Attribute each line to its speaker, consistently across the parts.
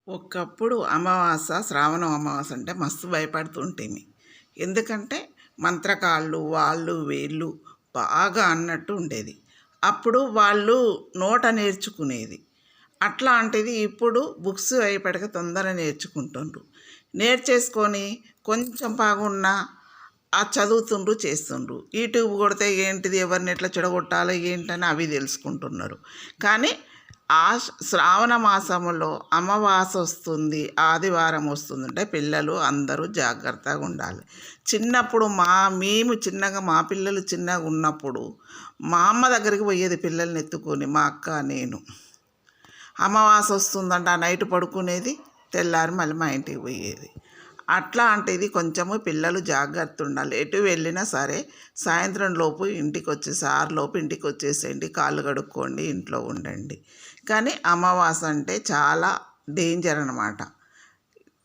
Speaker 1: ఒకప్పుడు అమావాస శ్రావణం అమావాస అంటే మస్తు భయపడుతుంటేమి. ఎందుకంటే మంత్రగాళ్ళు వాళ్ళు వీళ్ళు బాగా అన్నట్టు ఉండేది. అప్పుడు వాళ్ళు నోట నేర్చుకునేది. అట్లాంటిది ఇప్పుడు బుక్స్ అయిపోయాక తొందరగా నేర్చుకుంటుండ్రు. నేర్చేసుకొని కొంచెం బాగున్నా చదువుతుండ్రు చేస్తుండ్రు. యూట్యూబ్ కొడితే ఏంటిది ఎవరిని ఎట్లా చెడగొట్టాలో ఏంటని అవి తెలుసుకుంటున్నారు. కానీ శ్రావణ మాసంలో అమావాస వస్తుంది, ఆదివారం వస్తుందంటే పిల్లలు అందరూ జాగ్రత్తగా ఉండాలి. చిన్నప్పుడు మేము చిన్నగా మా పిల్లలు చిన్నగా ఉన్నప్పుడు మా అమ్మ దగ్గరికి పోయేది పిల్లల్ని ఎత్తుకొని, మా అక్క నేను. అమావాస వస్తుందంట నైట్ పడుకునేది, తెల్లారి మళ్ళీ మా ఇంటికి పోయేది. అట్లాంటిది కొంచెము పిల్లలు జాగ్రత్త ఉండాలి. ఎటు వెళ్ళినా సరే సాయంత్రం లోపు ఇంటికి వచ్చేసి 6 లోపు ఇంటికి వచ్చేసేయండి, కాళ్ళు కడుక్కోండి, ఇంట్లో ఉండండి. కానీ అమావాస అంటే చాలా డేంజర్ అన్నమాట.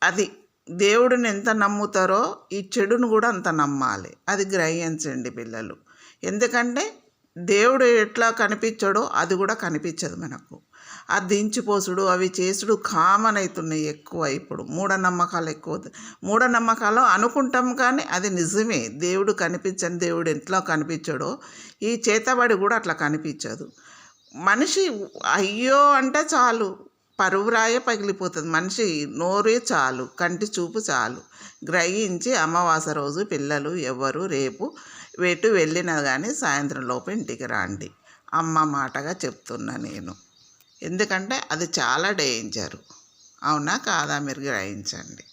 Speaker 1: అది దేవుడిని ఎంత నమ్ముతారో ఈ చెడును కూడా అంత నమ్మాలి. అది గ్రహించండి పిల్లలు. ఎందుకంటే దేవుడు ఎట్లా కనిపించాడో అది కూడా కనిపించదు మనకు. ఆ దించిపోసుడు అవి చేసుడు కామన్ అవుతున్నాయి ఎక్కువ. ఇప్పుడు మూఢనమ్మకాలు ఎక్కువ. మూఢనమ్మకాలు అనుకుంటాం కానీ అది నిజమే. దేవుడు కనిపించని దేవుడు ఎట్లా కనిపించాడో ఈ చేతబడి కూడా అట్లా కనిపించదు. మనిషి అయ్యో అంటే చాలు పరువురాయే పగిలిపోతుంది. మనిషి నోరే చాలు, కంటి చూపు చాలు. గ్రహించి అమావాస రోజు పిల్లలు ఎవరు రేపు ఎటు వెళ్ళినా కానీ సాయంత్రం లోపు ఇంటికి రండి. అమ్మ మాటగా చెప్తున్నా నేను. ఎందుకంటే అది చాలా డేంజరు. అవునా కాదా మీరు గ్రహించండి.